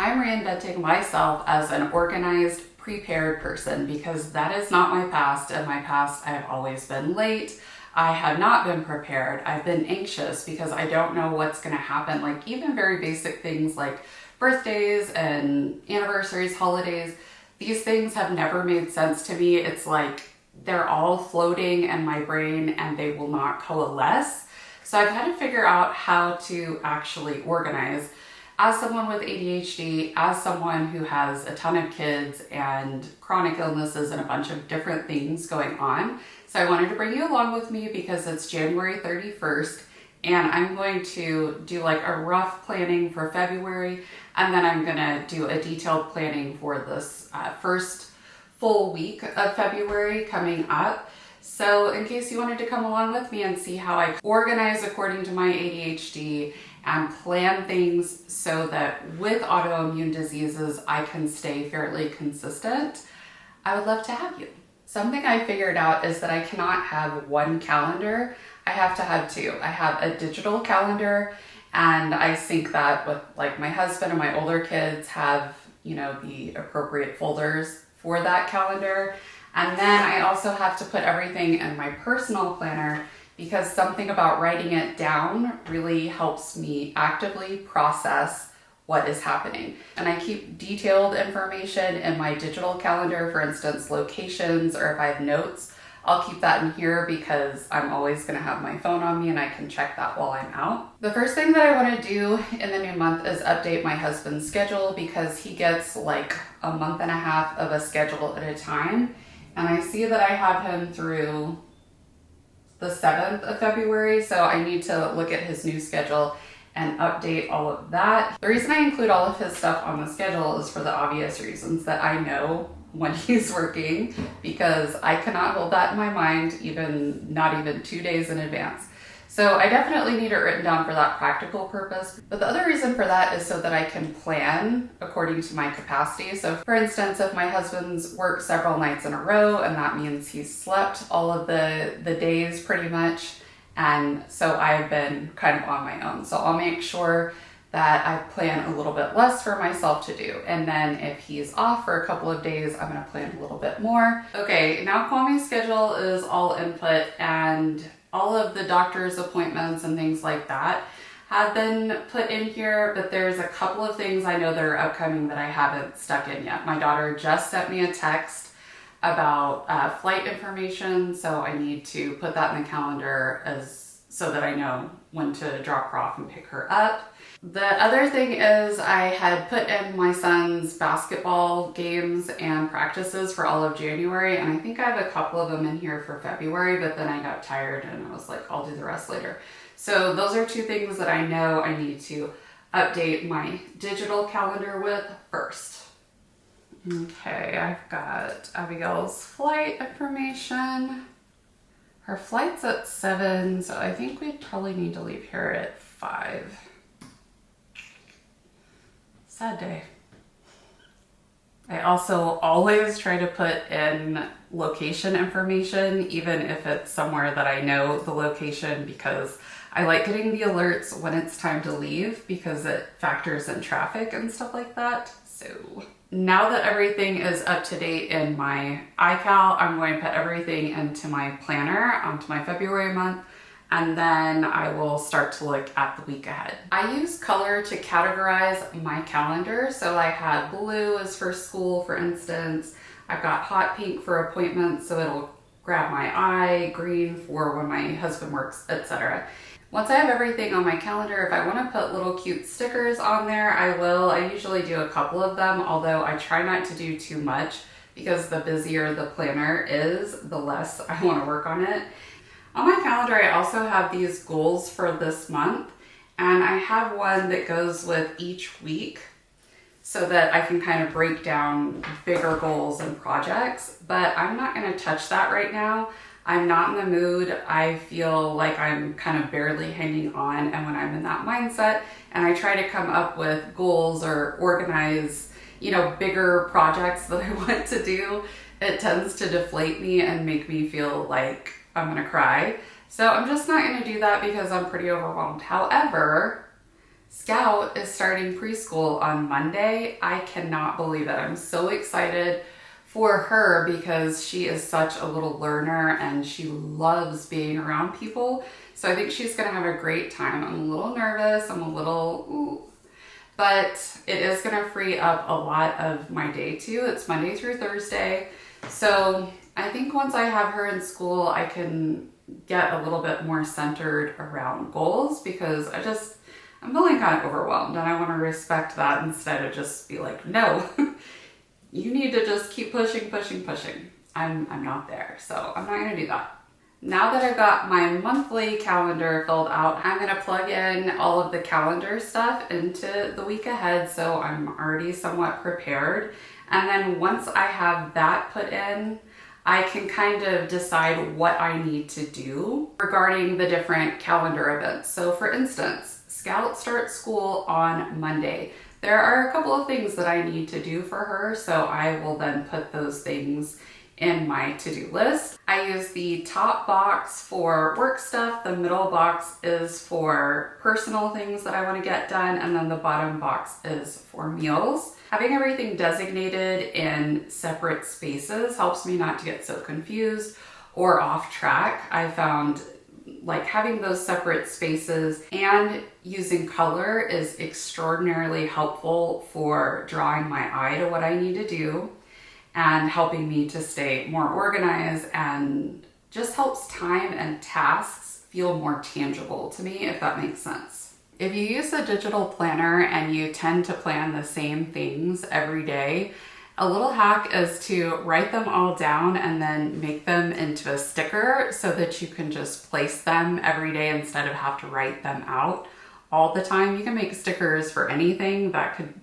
I'm reinventing myself as an organized, prepared person because that is not my past. In my past, I've always been late. I have not been prepared. I've been anxious because I don't know what's going to happen. Like even very basic things like birthdays and anniversaries, holidays, these things have never made sense to me. It's like they're all floating in my brain and they will not coalesce. So I've had to figure out how to actually organize. As someone with ADHD, as someone who has a ton of kids and chronic illnesses and a bunch of different things going on. So I wanted to bring you along with me because it's January 31st and I'm going to do like a rough planning for February, and then I'm gonna do a detailed planning for this first full week of February coming up. So in case you wanted to come along with me and see how I organize according to my ADHD and plan things so that with autoimmune diseases, I can stay fairly consistent, I would love to have you. Something I figured out is that I cannot have one calendar. I have to have two. I have a digital calendar and I sync that with like my husband and my older kids have, the appropriate folders for that calendar. And then I also have to put everything in my personal planner because something about writing it down really helps me actively process what is happening. And I keep detailed information in my digital calendar, for instance, locations, or if I have notes, I'll keep that in here because I'm always gonna have my phone on me and I can check that while I'm out. The first thing that I wanna do in the new month is update my husband's schedule because he gets like a month and a half of a schedule at a time. And I see that I have him through the 7th of February, so I need to look at his new schedule and update all of that. The reason I include all of his stuff on the schedule is for the obvious reasons that I know when he's working because I cannot hold that in my mind not even 2 days in advance. So I definitely need it written down for that practical purpose. But the other reason for that is so that I can plan according to my capacity. So for instance, if my husband's worked several nights in a row and that means he's slept all of the days pretty much, and so I've been kind of on my own. So I'll make sure that I plan a little bit less for myself to do. And then if he's off for a couple of days, I'm gonna plan a little bit more. Okay, now Kwame's schedule is all input and all of the doctor's appointments and things like that have been put in here, but there's a couple of things I know that are upcoming that I haven't stuck in yet. My daughter just sent me a text about flight information, so I need to put that in the calendar so that I know when to drop her off and pick her up. The other thing is I had put in my son's basketball games and practices for all of January, and I think I have a couple of them in here for February, but then I got tired and I was like, I'll do the rest later. So those are two things that I know I need to update my digital calendar with first. Okay, I've got Abigail's flight information. Her flight's at 7, so I think we'd probably need to leave here at 5. Sad day. I also always try to put in location information, even if it's somewhere that I know the location, because I like getting the alerts when it's time to leave because it factors in traffic and stuff like that. So now that everything is up to date in my iCal, I'm going to put everything into my planner onto my February month, and then I will start to look at the week ahead. I use color to categorize my calendar. So I have blue is for school, for instance. I've got hot pink for appointments, so it'll grab my eye, green for when my husband works, etc. Once I have everything on my calendar, if I want to put little cute stickers on there, I will. I usually do a couple of them, although I try not to do too much because the busier the planner is, the less I want to work on it. On my calendar, I also have these goals for this month, and I have one that goes with each week so that I can kind of break down bigger goals and projects, but I'm not going to touch that right now. I'm not in the mood. I feel like I'm kind of barely hanging on, and when I'm in that mindset and I try to come up with goals or organize, bigger projects that I want to do, it tends to deflate me and make me feel like I'm gonna cry. So I'm just not gonna do that because I'm pretty overwhelmed. However, Scout is starting preschool on Monday. I cannot believe it. I'm so excited for her because she is such a little learner and she loves being around people. So I think she's gonna have a great time. I'm a little nervous, I'm a little, but it is gonna free up a lot of my day too. It's Monday through Thursday. So I think once I have her in school, I can get a little bit more centered around goals because I'm feeling kind of overwhelmed and I want to respect that instead of just be like, no, you need to just keep pushing. I'm not there, so I'm not going to do that. Now that I've got my monthly calendar filled out, I'm going to plug in all of the calendar stuff into the week ahead so I'm already somewhat prepared. And then once I have that put in, I can kind of decide what I need to do regarding the different calendar events. So for instance, Scout starts school on Monday. There are a couple of things that I need to do for her, so I will then put those things in my to-do list. I use the top box for work stuff, the middle box is for personal things that I want to get done, and then the bottom box is for meals. Having everything designated in separate spaces helps me not to get so confused or off track. I found like having those separate spaces and using color is extraordinarily helpful for drawing my eye to what I need to do and helping me to stay more organized, and just helps time and tasks feel more tangible to me, if that makes sense. If you use a digital planner and you tend to plan the same things every day, a little hack is to write them all down and then make them into a sticker so that you can just place them every day instead of have to write them out all the time. You can make stickers for anything that could,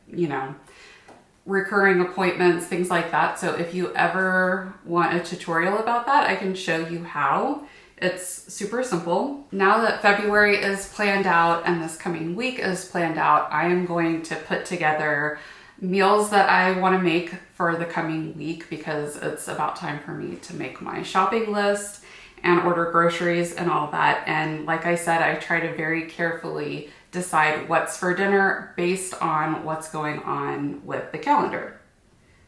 recurring appointments, things like that. So if you ever want a tutorial about that, I can show you how. It's super simple. Now that February is planned out and this coming week is planned out, I am going to put together meals that I want to make for the coming week because it's about time for me to make my shopping list and order groceries and all that. And like I said, I try to very carefully decide what's for dinner based on what's going on with the calendar.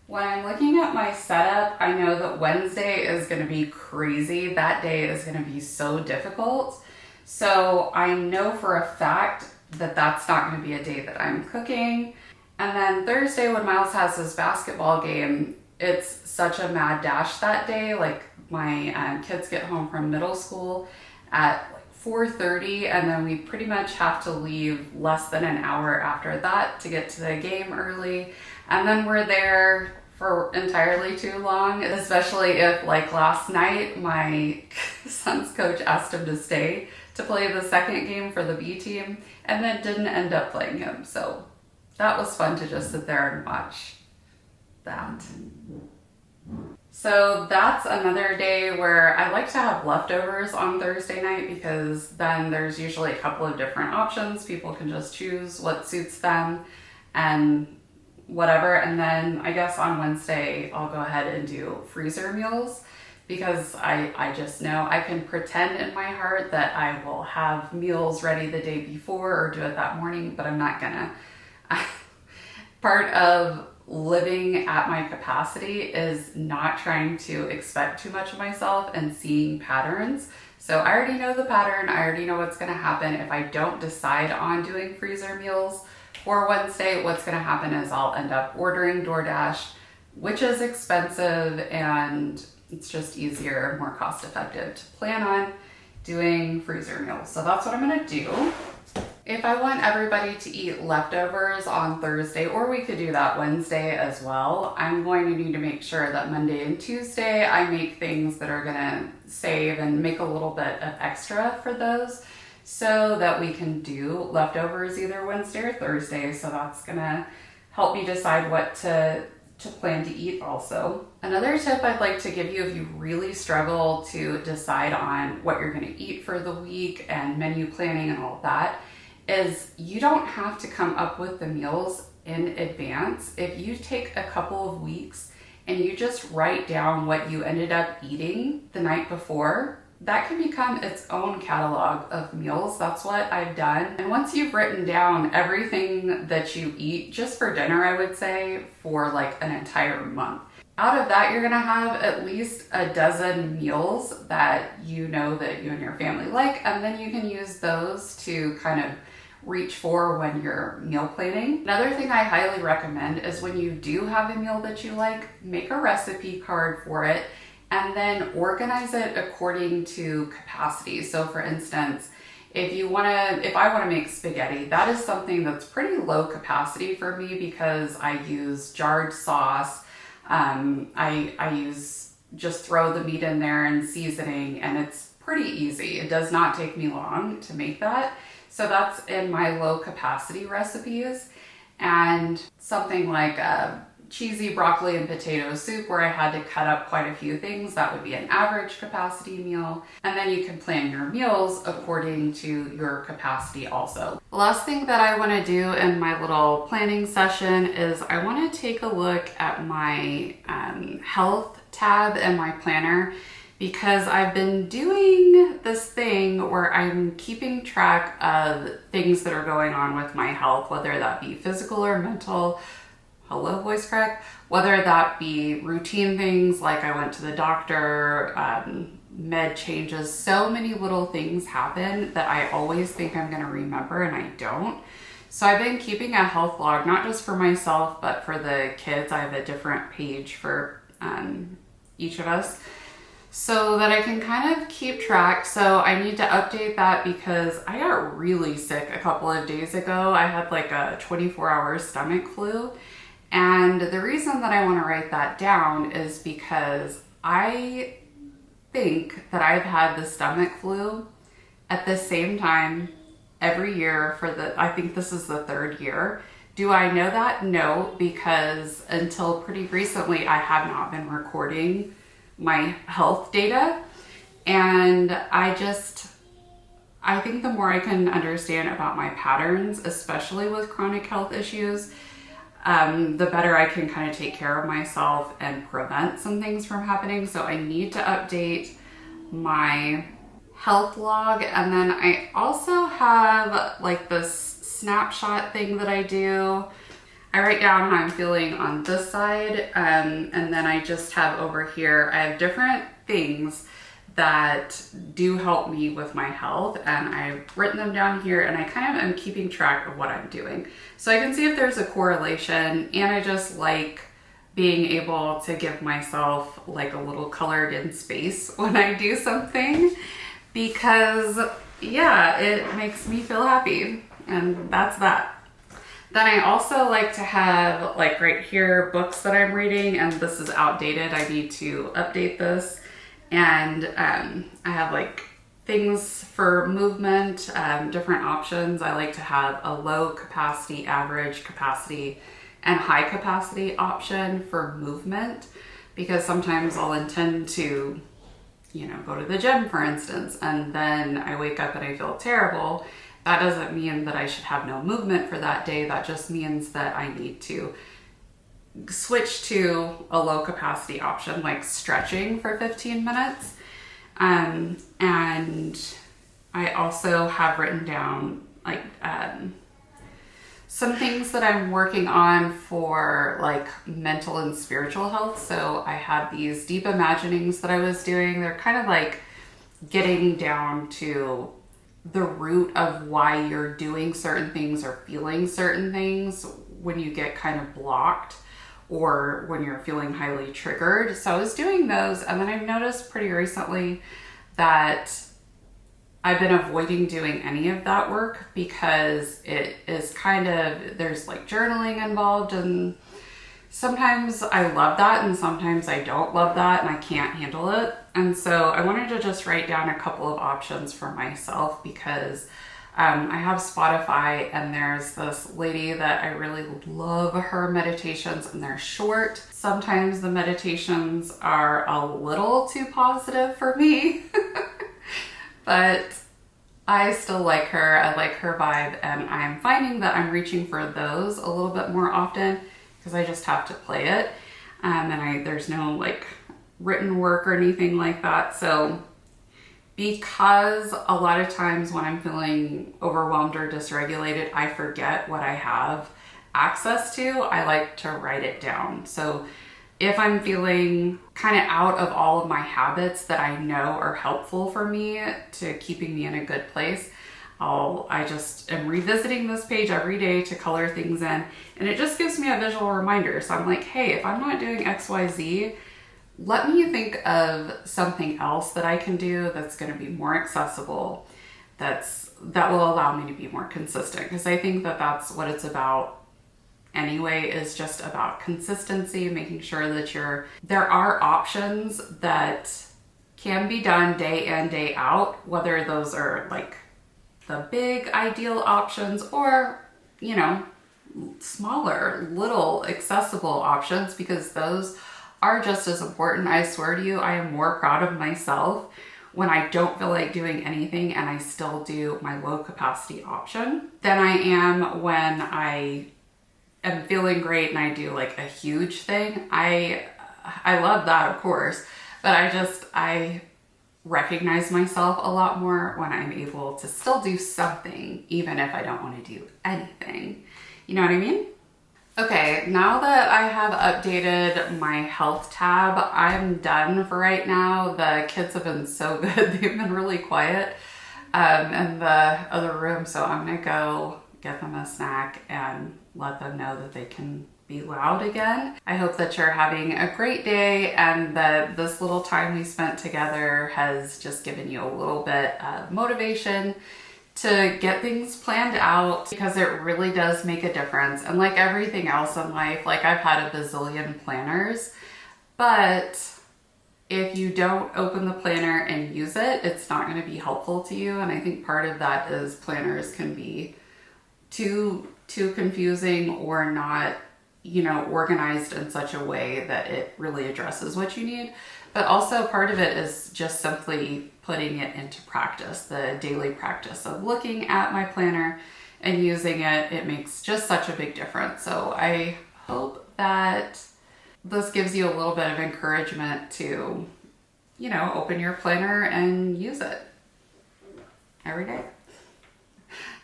When I'm looking at my setup, I know that Wednesday is going to be crazy. That day is going to be so difficult. So I know for a fact that that's not going to be a day that I'm cooking. And then Thursday when Miles has his basketball game, it's such a mad dash that day. Like my kids get home from middle school at 4:30 and then we pretty much have to leave less than an hour after that to get to the game early. And then we're there for entirely too long, especially if, like last night, my son's coach asked him to stay to play the second game for the B team and then didn't end up playing him. So that was fun to just sit there and watch that. So that's another day where I like to have leftovers on Thursday night because then there's usually a couple of different options. People can just choose what suits them and whatever. And then I guess on Wednesday, I'll go ahead and do freezer meals because I just know I can pretend in my heart that I will have meals ready the day before or do it that morning, but I'm not gonna. Part of living at my capacity is not trying to expect too much of myself and seeing patterns. So I already know the pattern. I already know what's going to happen. If I don't decide on doing freezer meals for Wednesday, what's going to happen is I'll end up ordering DoorDash, which is expensive and it's just easier, more cost effective to plan on doing freezer meals. So that's what I'm going to do. If I want everybody to eat leftovers on Thursday, or we could do that Wednesday as well, I'm going to need to make sure that Monday and Tuesday I make things that are gonna save and make a little bit of extra for those so that we can do leftovers either Wednesday or Thursday. So that's gonna help me decide what to plan to eat also. Another tip I'd like to give you if you really struggle to decide on what you're gonna eat for the week and menu planning and all that is you don't have to come up with the meals in advance. If you take a couple of weeks and you just write down what you ended up eating the night before, that can become its own catalog of meals. That's what I've done. And once you've written down everything that you eat just for dinner, I would say, for like an entire month, out of that, you're gonna have at least a dozen meals that you know that you and your family like, and then you can use those to kind of reach for when you're meal planning. Another thing I highly recommend is when you do have a meal that you like, make a recipe card for it and then organize it according to capacity. So for instance, if I wanna make spaghetti, that is something that's pretty low capacity for me because I use jarred sauce. I use just throw the meat in there and seasoning, and it's pretty easy. It does not take me long to make that. So that's in my low capacity recipes. And something like a cheesy broccoli and potato soup where I had to cut up quite a few things, that would be an average capacity meal. And then you can plan your meals according to your capacity also. The last thing that I want to do in my little planning session is I want to take a look at my health tab in my planner, because I've been doing this thing where I'm keeping track of things that are going on with my health, whether that be physical or mental. Hello, voice crack. Whether that be routine things like I went to the doctor, med changes, so many little things happen that I always think I'm gonna remember and I don't. So I've been keeping a health log, not just for myself, but for the kids. I have a different page for each of us, so that I can kind of keep track. So I need to update that because I got really sick a couple of days ago. I had like a 24-hour stomach flu. And the reason that I want to write that down is because I think that I've had the stomach flu at the same time every year I think this is the third year. Do I know that? No, because until pretty recently, I have not been recording my health data. And I think the more I can understand about my patterns, especially with chronic health issues, the better I can kind of take care of myself and prevent some things from happening. So I need to update my health log. And then I also have like this snapshot thing that I do. I write down how I'm feeling on this side, and then I just have over here, I have different things that do help me with my health, and I've written them down here, and I kind of am keeping track of what I'm doing. So I can see if there's a correlation, and I just like being able to give myself like a little colored in space when I do something, because yeah, it makes me feel happy, and that's that. Then I also like to have, like right here, books that I'm reading, and this is outdated. I need to update this. And I have like things for movement, different options. I like to have a low capacity, average capacity, and high capacity option for movement, because sometimes I'll intend to, go to the gym, for instance, and then I wake up and I feel terrible. That doesn't mean that I should have no movement for that day. That just means that I need to switch to a low capacity option, like stretching for 15 minutes. And I also have written down like some things that I'm working on for like mental and spiritual health. So I had these deep imaginings that I was doing. They're kind of like getting down to the root of why you're doing certain things or feeling certain things when you get kind of blocked or when you're feeling highly triggered. So I was doing those, and then I've noticed pretty recently that I've been avoiding doing any of that work because it is kind of, there's like journaling involved, and sometimes I love that and sometimes I don't love that and I can't handle it. And so I wanted to just write down a couple of options for myself because I have Spotify, and there's this lady that I really love her meditations, and they're short. Sometimes the meditations are a little too positive for me, but I still like her. I like her vibe, and I'm finding that I'm reaching for those a little bit more often because I just have to play it. And there's no like written work or anything like that. So because a lot of times when I'm feeling overwhelmed or dysregulated, I forget what I have access to. I like to write it down. So if I'm feeling kind of out of all of my habits that I know are helpful for me to keeping me in a good place, I just am revisiting this page every day to color things in, and it just gives me a visual reminder. So I'm like, hey, if I'm not doing XYZ, let me think of something else that I can do that's going to be more accessible, that will allow me to be more consistent. Because I think that that's what it's about anyway, is just about consistency, making sure that there are options that can be done day in, day out, whether those are like the big ideal options or, smaller, little accessible options, because those are just as important. I swear to you, I am more proud of myself when I don't feel like doing anything and I still do my low capacity option than I am when I am feeling great and I do like a huge thing. I love that, of course, but I recognize myself a lot more when I'm able to still do something, even if I don't want to do anything. You know what I mean? Okay, now that I have updated my health tab, I'm done for right now. The kids have been so good. They've been really quiet in the other room, so I'm gonna go get them a snack and let them know that they can be loud again. I hope that you're having a great day and that this little time we spent together has just given you a little bit of motivation to get things planned out, because it really does make a difference. And like everything else in life, like I've had a bazillion planners, but if you don't open the planner and use it, it's not going to be helpful to you. And I think part of that is planners can be too confusing or not, organized in such a way that it really addresses what you need. But also part of it is just simply putting it into practice, the daily practice of looking at my planner and using it. It makes just such a big difference. So I hope that this gives you a little bit of encouragement to, open your planner and use it every day.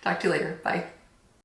Talk to you later. Bye.